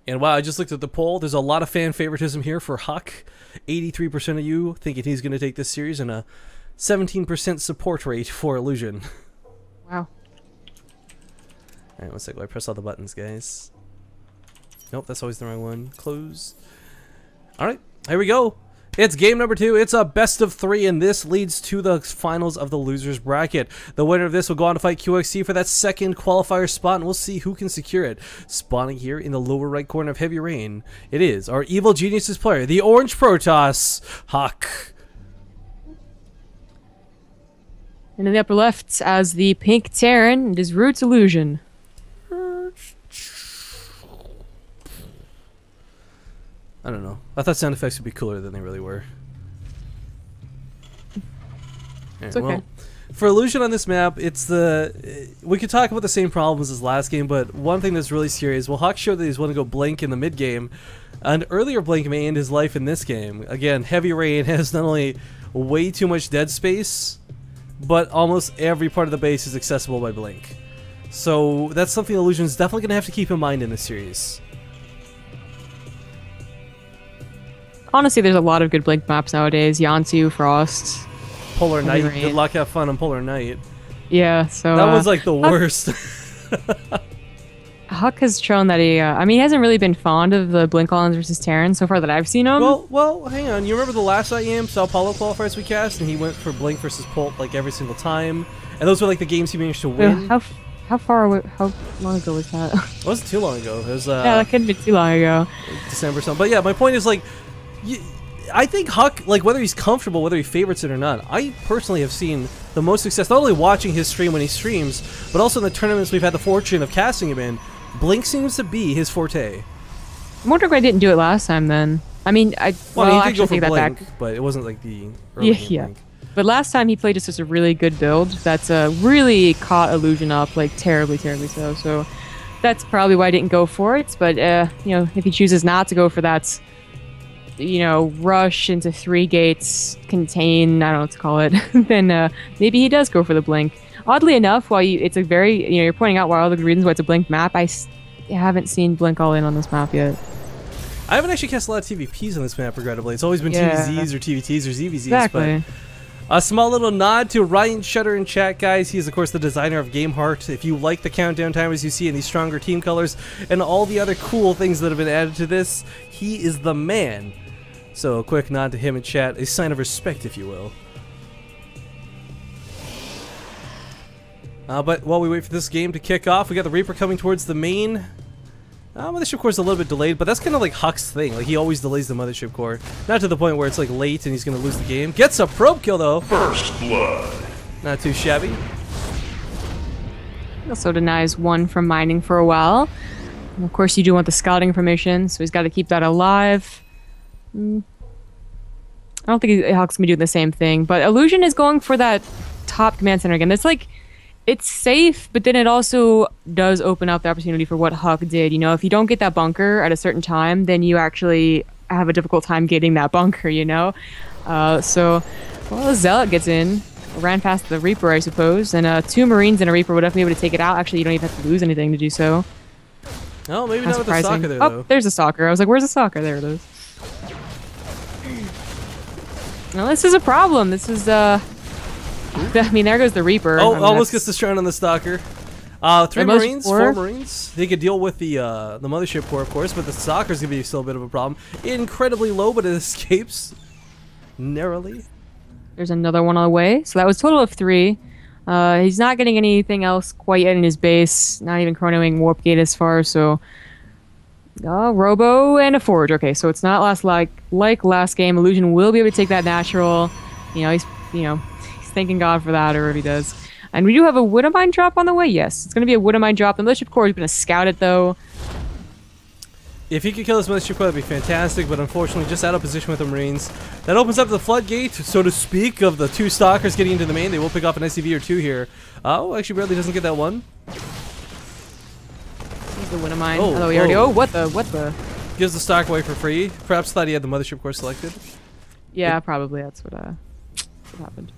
And wow, I just looked at the poll. There's a lot of fan favoritism here for Huck. 83% of you thinking he's going to take this series, and a 17% support rate for Illusion. Wow. Alright, one second. I press all the buttons, guys. Nope, that's always the wrong one. Close. Alright, here we go. It's game number 2. It's a best of 3, and this leads to the finals of the losers bracket. The winner of this will go on to fight QXC for that second qualifier spot, and we'll see who can secure it. Spawning here in the lower right corner of Heavy Rain, it is our Evil Geniuses player, the Orange Protoss, Huck. And in the upper left, as the pink Terran, it is Roots Illusion. I don't know. I thought sound effects would be cooler than they really were. It's okay. Well, for Illusion on this map, it's the... we could talk about the same problems as last game, but one thing that's really scary is, well, Hawk showed that he's willing to go Blink in the mid game. An earlier Blink may end his life in this game. Again, Heavy Rain has not only way too much dead space, but almost every part of the base is accessible by Blink. So that's something Illusion's definitely going to have to keep in mind in this series. Honestly, there's a lot of good Blink maps nowadays. Yantu, Frost, Polar Heavy Night. Rain. Good luck, have fun on Polar Night. Yeah, so... That was like the worst. Huck has shown that he... I mean, he hasn't really been fond of the Blink Collins versus Terran so far that I've seen him. Well, hang on. You remember the last IEM Sao Paulo qualifiers we cast, and he went for Blink versus Polt like every single time, and those were like the games he managed to win. How far away? How long ago was that? It wasn't too long ago. It was yeah, that couldn't be too long ago. December or something. But yeah, my point is like, I think Huck, like whether he's comfortable, whether he favorites it or not, I personally have seen the most success not only watching his stream when he streams, but also in the tournaments we've had the fortune of casting him in. Blink seems to be his forte. I'm wondering why I didn't do it last time then. I mean, Well, he did actually go for take that Blink, back. but it wasn't like the early game Blink. But last time he played just a really good build that's really caught Illusion up, like terribly, terribly so. So that's probably why I didn't go for it. But you know, if he chooses not to go for that, you know, rush into 3 gates, contain, I don't know what to call it, then maybe he does go for the Blink. Oddly enough, while it's a very, you know, you're pointing out why all the reasons why it's a Blink map, I haven't seen Blink all in on this map yet. I haven't actually cast a lot of TVPs on this map, regrettably. It's always been TVZs or TVTs or ZVZs. Exactly. But a small little nod to Ryan Shutter in chat, guys. He is, of course, the designer of Gameheart. If you like the countdown timers you see in these stronger team colors and all the other cool things that have been added to this, he is the man. So a quick nod to him in chat, a sign of respect, if you will. But while we wait for this game to kick off, we got the Reaper coming towards the main. Mothership core is a little bit delayed, but that's kind of like Huck's thing. Like, he always delays the Mothership core. Not to the point where it's like late and he's going to lose the game. Gets a probe kill though. First blood. Not too shabby. He also denies 1 from mining for a while. And of course, you do want the scouting information, so he's got to keep that alive. I don't think Huck's gonna be doing the same thing, but Illusion is going for that top command center again. It's like, it's safe, but then it also does open up the opportunity for what Huck did. You know, if you don't get that bunker at a certain time, then you actually have a difficult time getting that bunker, you know? So, well, Zealot gets in, ran past the Reaper, I suppose, and 2 Marines and a Reaper would definitely be able to take it out. Actually, you don't even have to lose anything to do so. Oh, maybe not with the Stalker there, though. Oh, there's a Stalker. I was like, where's the Stalker? There it is. Now, this is a problem. This is, I mean, there goes the Reaper. Oh, I mean, almost gets destroyed on the Stalker. 3 Marines, 4 Marines. They could deal with the Mothership core, of course, but the Stalker's gonna be still a bit of a problem. Incredibly low, but it escapes narrowly. There's another one on the way. So that was a total of 3. He's not getting anything else quite yet in his base. Not even chronoing Warp Gate as far, so... Robo and a Forge. Okay, so it's not like last game. Illusion will be able to take that natural. You know, he's thanking God for that, or if he does. And we do have a Widowmine drop on the way. Yes, it's going to be a Widowmine drop. The Mothership core is going to scout it, though. If he could kill this Mothership core, that'd be fantastic, but unfortunately just out of position with the Marines. That opens up the floodgate, so to speak, of the 2 Stalkers getting into the main. They will pick off an SCV or 2 here. Oh, actually Bradley doesn't get that one. He's the Widowmine. Oh, he already... Oh, what the... Gives the Stalker away for free. Perhaps thought he had the Mothership core selected. Yeah, probably. That's what happened.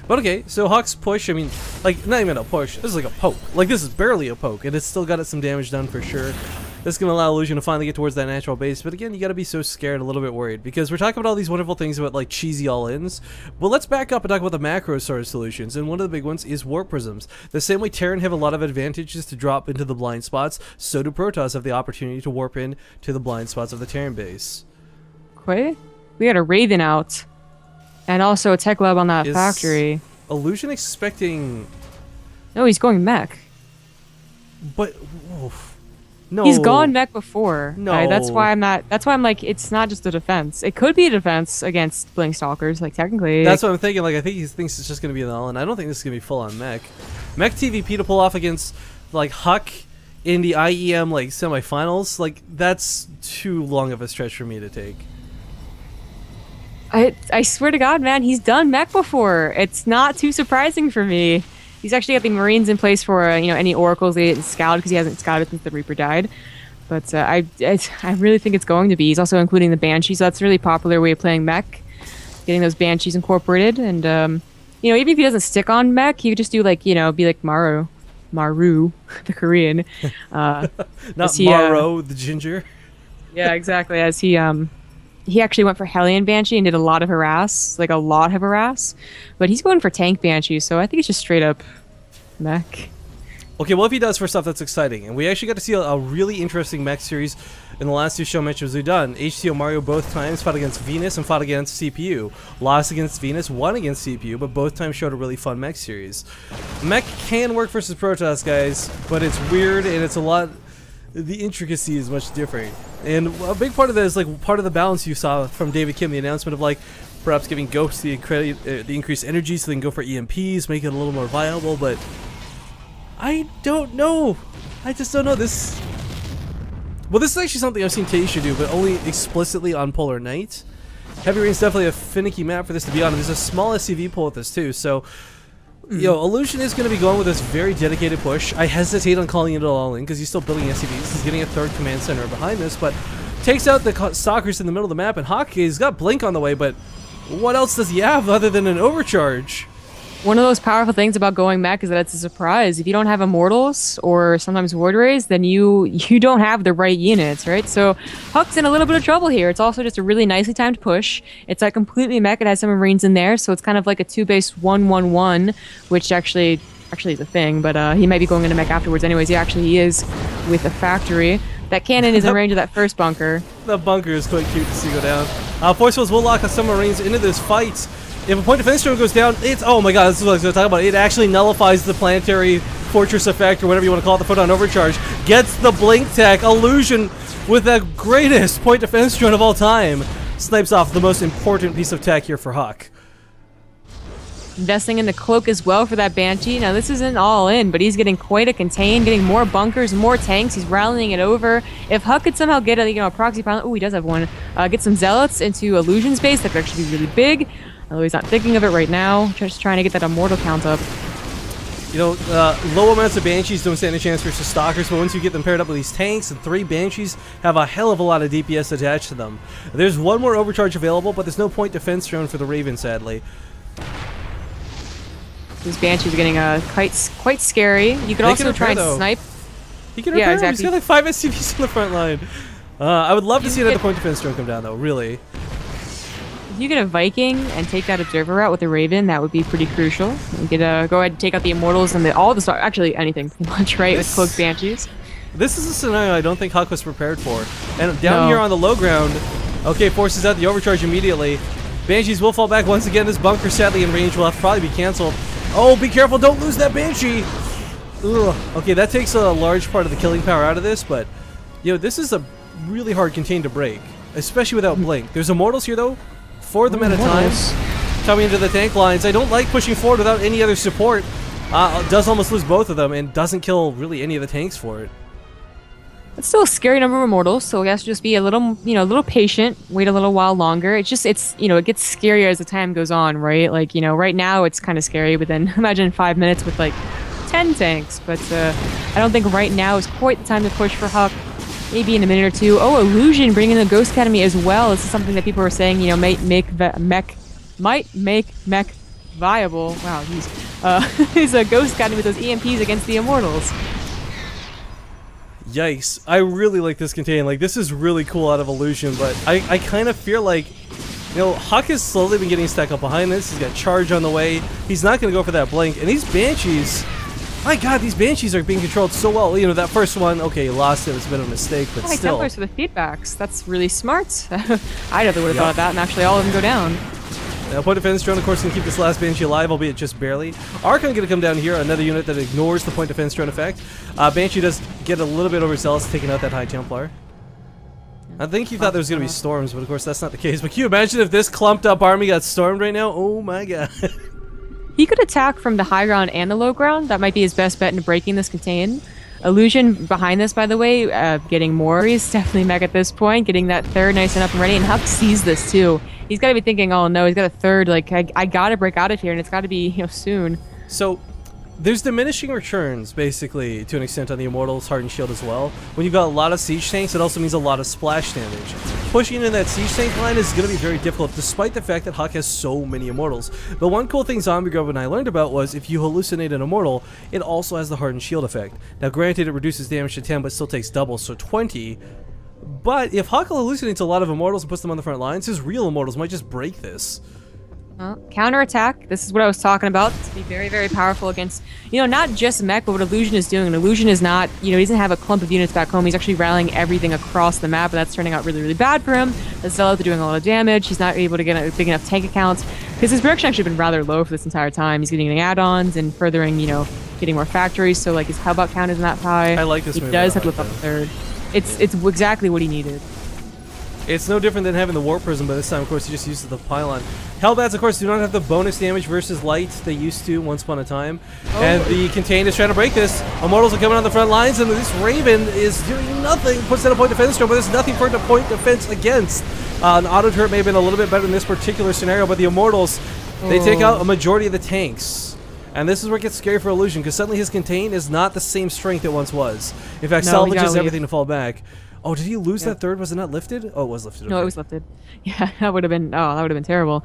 But okay, so Huck's push, I mean, like, not even a push. This is like a poke. Like, this is barely a poke, and it's still got some damage done for sure. This is going to allow Illusion to finally get towards that natural base. But again, you got to be so scared, a little bit worried, because we're talking about all these wonderful things about like cheesy all-ins. But let's back up and talk about the macro sort of solutions. And one of the big ones is warp prisms. The same way Terran have a lot of advantages to drop into the blind spots, so do Protoss have the opportunity to warp in to the blind spots of the Terran base. Wait, we got a Raven out, and also a tech lab on that Is factory. Illusion expecting? No, he's going mech. But no, He's gone mech before. No, that's why I'm not. That's why I'm like, it's not just a defense. It could be a defense against Blink Stalkers, like technically. That's what I'm thinking. Like I think he thinks it's just gonna be an all-in. I don't think this is gonna be full on mech. Mech TVP to pull off against like Huck in the IEM like semifinals. Like that's too long of a stretch for me to take. I swear to God, man, he's done mech before. It's not too surprising for me. He's actually got the Marines in place for any oracles they didn't scout because he hasn't scouted since the Reaper died. But I really think it's going to be. He's also including the Banshee, so that's a really popular way of playing mech, getting those Banshees incorporated. And even if he doesn't stick on mech, he could just do like be like Maru, the Korean. Not Maro, the ginger. Yeah, exactly. As he actually went for Hellion Banshee and did a lot of harass, but he's going for tank Banshee, so I think it's just straight up mech. Okay, well if he does for stuff that's exciting, and we actually got to see a really interesting mech series in the last two show matches we've done. HTO Mario both times fought against Venus and fought against CPU. Lost against Venus, won against CPU, but both times showed a really fun mech series. Mech can work versus Protoss, guys, but it's weird and it's a lot. The intricacy is much different, and a big part of that is like part of the balance you saw from David Kim, the announcement of like perhaps giving Ghosts the increased energy so they can go for EMPs, make it a little more viable. But I don't know. I just don't know this. Well, this is actually something I've seen Taisha do, but only explicitly on Polar Night. Heavy Rain's definitely a finicky map for this to be on. There's a small SCV pull with this too, so. Illusion is going to be going with this very dedicated push. I hesitate on calling it all in because he's still building SCVs. He's getting a third command center behind this, but takes out the stalkers in the middle of the map. And Hockey's got Blink on the way, but what else does he have other than an overcharge? One of those powerful things about going mech is that it's a surprise. If you don't have Immortals or sometimes Ward Rays, then you don't have the right units, right? So Huck's in a little bit of trouble here. It's also just a really nicely timed push. It's like completely mech. It has some Marines in there, so it's kind of like a 2-base 1-1-1, which actually is a thing, but he might be going into mech afterwards anyways. He is with a factory. That cannon is in range of that first bunker. The bunker is quite cute to see go down. Force will lock some Marines into this fight. If a point defense drone goes down, it's, oh my god, this is what I was going to talk about. It actually nullifies the planetary fortress effect, or whatever you want to call it, the photon overcharge. Gets the blink tech. Illusion with the greatest point defense drone of all time. Snipes off the most important piece of tech here for Huck. Investing in the cloak as well for that Banshee. Now this isn't all in, but he's getting quite a contain, getting more bunkers, more tanks. He's rallying it over. If Huck could somehow get a proxy pilot, oh, he does have one. Get some zealots into Illusion's base, that could actually be really big. Although he's not thinking of it right now, just trying to get that immortal count up. Low amounts of Banshees don't stand a chance versus Stalkers, but once you get them paired up with these tanks, and 3 Banshees have a hell of a lot of DPS attached to them. There's one more overcharge available, but there's no point defense drone for the Raven, sadly. These Banshees are getting quite scary. You could also try and snipe. He can repair him. He's got like 5 SCVs on the front line. I would love to see another point defense drone come down, though, really. If you get a Viking and take that observer route with a Raven, that would be pretty crucial. You could go ahead and take out the Immortals and all the stars. Actually, anything pretty much, right? With Cloaked Banshees. This is a scenario I don't think Huck was prepared for. And down here on the low ground, okay, forces out the overcharge immediately. Banshees will fall back once again. This bunker, sadly, in range will have to probably be canceled. Oh, be careful! Don't lose that Banshee. Ugh. Okay, that takes a large part of the killing power out of this, but this is a really hard contain to break, especially without Blink. There's Immortals here though. 4 of them at a time coming into the tank lines. I don't like pushing forward without any other support. Does almost lose both of them and doesn't kill really any of the tanks for it. It's still a scary number of Immortals, so I guess just be a little patient, wait a little while longer. It gets scarier as the time goes on, right? Like, right now it's kind of scary, but then imagine 5 minutes with like 10 tanks. But I don't think right now is quite the time to push for Huck. Maybe in a minute or two. Oh, Illusion bringing in the Ghost Academy as well. This is something that people are saying, might make mech viable. Wow, he's a Ghost Academy with those EMPs against the Immortals. Yikes. I really like this contain. Like, this is really cool out of Illusion, but I kind of feel like, you know, Huck has slowly been getting stacked up behind this. He's got Charge on the way. He's not going to go for that Blink. And these Banshees, my god, these Banshees are being controlled so well. You know, that first one, okay, he lost it. It's a bit of a mistake, but still. Templars for the feedbacks. That's really smart. I never would have thought of that, and actually all of them go down. Point defense drone, of course, can keep this last Banshee alive, albeit just barely. Archon going to come down here, another unit that ignores the point defense drone effect. Banshee does get a little bit overzealous, taking out that High Templar. I think he thought there was going to be storms, but of course that's not the case. But can you imagine if this clumped up army got stormed right now? Oh my god. He could attack from the high ground and the low ground. That might be his best bet into breaking this contain. Illusion behind this, by the way, getting more. He's definitely mech at this point, getting that third nice and up and ready. And Huck sees this too. He's got to be thinking, oh no, he's got a third. Like, I got to break out of here, and it's got to be, you know, soon. So, there's diminishing returns, basically, to an extent on the Immortals, Hardened Shield as well. When you've got a lot of siege tanks, it also means a lot of splash damage. Pushing into that siege tank line is going to be very difficult, despite the fact that Huck has so many Immortals. But one cool thing Zombie Grub and I learned about was if you hallucinate an Immortal, it also has the Hardened Shield effect. Now, granted, it reduces damage to 10, but still takes double, so 20. But if Huck hallucinates a lot of Immortals and puts them on the front lines, his real Immortals might just break this. Counterattack. This is what I was talking about. To be very, very powerful against, you know, not just mech, but what Illusion is doing. And Illusion is not, you know, he doesn't have a clump of units back home. He's actually rallying everything across the map, and that's turning out really, really bad for him. The Zealots are doing a lot of damage. He's not able to get a big enough tank account because his production actually been rather low for this entire time. He's getting add-ons and furthering, you know, getting more factories. So like his Hellbout count isn't that high. I like this. He does have to lift up a third. It's exactly what he needed. It's no different than having the Warp Prism, but this time, of course, he just uses the Pylon. Hellbats, of course, do not have the bonus damage versus light they used to once upon a time. Oh. And the Contain is trying to break this. Immortals are coming on the front lines, and this Raven is doing nothing. Puts down a point defense drone, but there's nothing for it to point defense against. An auto turret may have been a little bit better in this particular scenario, but the Immortals, they take out a majority of the tanks. And this is where it gets scary for Illusion, because suddenly his Contain is not the same strength it once was. In fact, salvages everything to fall back. Oh, did he lose that third? Was it not lifted? Oh, it was lifted. Okay. No, it was lifted. Yeah, that would have been. Oh, that would have been terrible.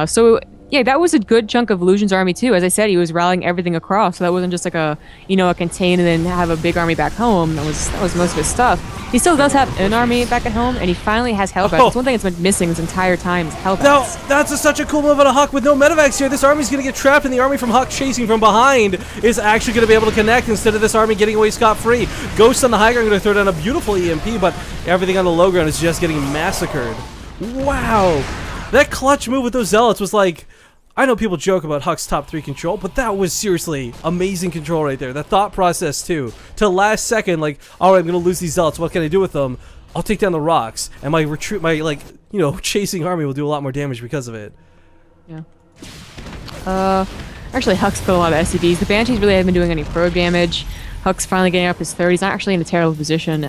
So yeah, that was a good chunk of Illusion's army too. As I said, he was rallying everything across. So that wasn't just like a, you know, a contain and then have a big army back home. That was most of his stuff. He still does have an army back at home, and he finally has Hellbats. That's one thing that's been missing this entire time is Hellbats. Now, that's such a cool move out of Huck with no medevacs here. This army's going to get trapped, and the army from Huck chasing from behind is actually going to be able to connect instead of this army getting away scot-free. Ghost on the high ground going to throw down a beautiful EMP, but everything on the low ground is just getting massacred. Wow. That clutch move with those Zealots was like... I know people joke about Huck's top 3 control, but that was seriously amazing control right there. That thought process, too. To last second, like, alright, I'm going to lose these Zealots. What can I do with them? I'll take down the rocks. And my retreat, my, like, you know, chasing army will do a lot more damage because of it. Yeah. Actually, Huck's put a lot of SCVs. The Banshees really haven't been doing any probe damage. Huck's finally getting up his third. He's not actually in a terrible position.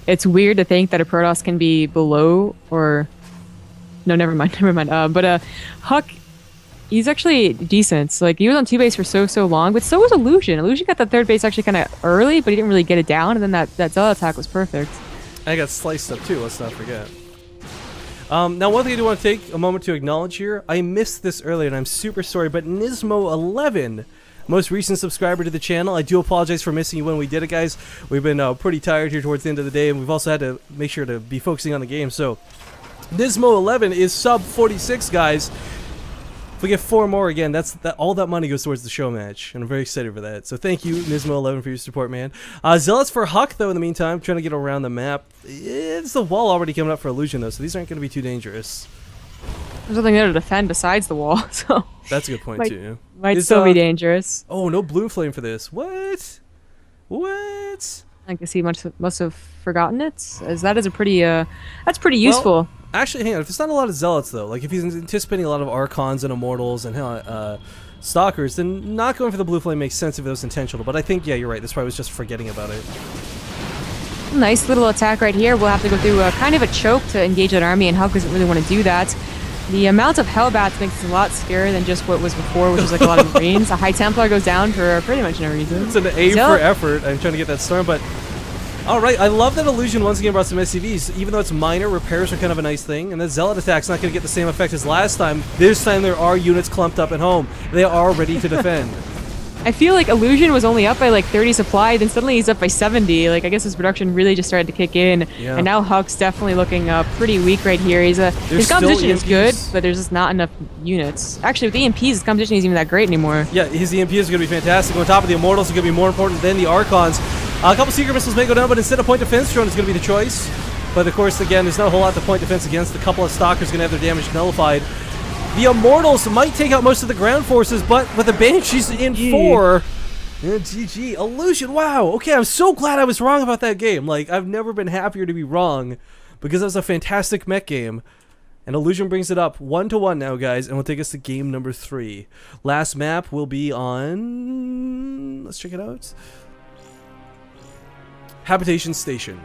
It's weird to think that a Protoss can be below or... No, never mind. But Huck... He's actually decent. So, like, he was on 2 base for so long, but so was Illusion. Illusion got that third base actually kind of early, but he didn't really get it down, and then that Zealot attack was perfect. I got sliced up too, let's not forget. Now, one thing I do want to take a moment to acknowledge here, I missed this earlier, and I'm super sorry, but Nismo11, most recent subscriber to the channel, I do apologize for missing you when we did it, guys. We've been pretty tired here towards the end of the day, and we've also had to make sure to be focusing on the game, so Nismo11 is sub 46, guys. If we get 4 more again, all that money goes towards the show match, and I'm very excited for that. So thank you, Nismo11, for your support, man. Zealots for Huck, though, in the meantime, trying to get around the map. It's the wall already coming up for Illusion, though, so these aren't going to be too dangerous. There's nothing there to defend besides the wall, so... That's a good point, too. Might still be dangerous. Oh, no Bloom Flame for this. What? What? I guess he must have forgotten it, as that is a pretty, that's pretty useful. Well, actually, hang on. If it's not a lot of Zealots, though, like if he's anticipating a lot of Archons and Immortals and Stalkers, then not going for the Blue Flame makes sense if it was intentional. But I think, yeah, you're right. This probably was just forgetting about it. Nice little attack right here. We'll have to go through kind of a choke to engage that army, and Huck doesn't really want to do that. The amount of Hellbats makes it a lot scarier than just what was before, which was like a lot of Marines. A High Templar goes down for pretty much no reason. It's an A for effort. I'm trying to get that storm, but... Alright, I love that Illusion once again brought some SCVs. Even though it's minor, repairs are kind of a nice thing. And that Zealot attack's not going to get the same effect as last time. This time there are units clumped up at home. They are ready to defend. I feel like Illusion was only up by like 30 supply, then suddenly he's up by 70. Like, I guess his production really just started to kick in. Yeah. And now Huck's definitely looking pretty weak right here. His competition is good, but there's just not enough units. Actually, with EMPs, his competition isn't even that great anymore. Yeah, his EMP is going to be fantastic. On top of the Immortals, is going to be more important than the Archons. A couple Secret Missiles may go down, but instead of point defense, drone is going to be the choice. But of course, again, there's not a whole lot to point defense against. A couple of Stalkers going to have their damage nullified. The Immortals might take out most of the ground forces, but with the Banshees in 4... Yeah, GG. Illusion, wow. Okay, I'm so glad I was wrong about that game. Like, I've never been happier to be wrong, because that was a fantastic mech game. And Illusion brings it up 1-1 now, guys, and will take us to game number 3. Last map will be on... Let's check it out. Habitation Station.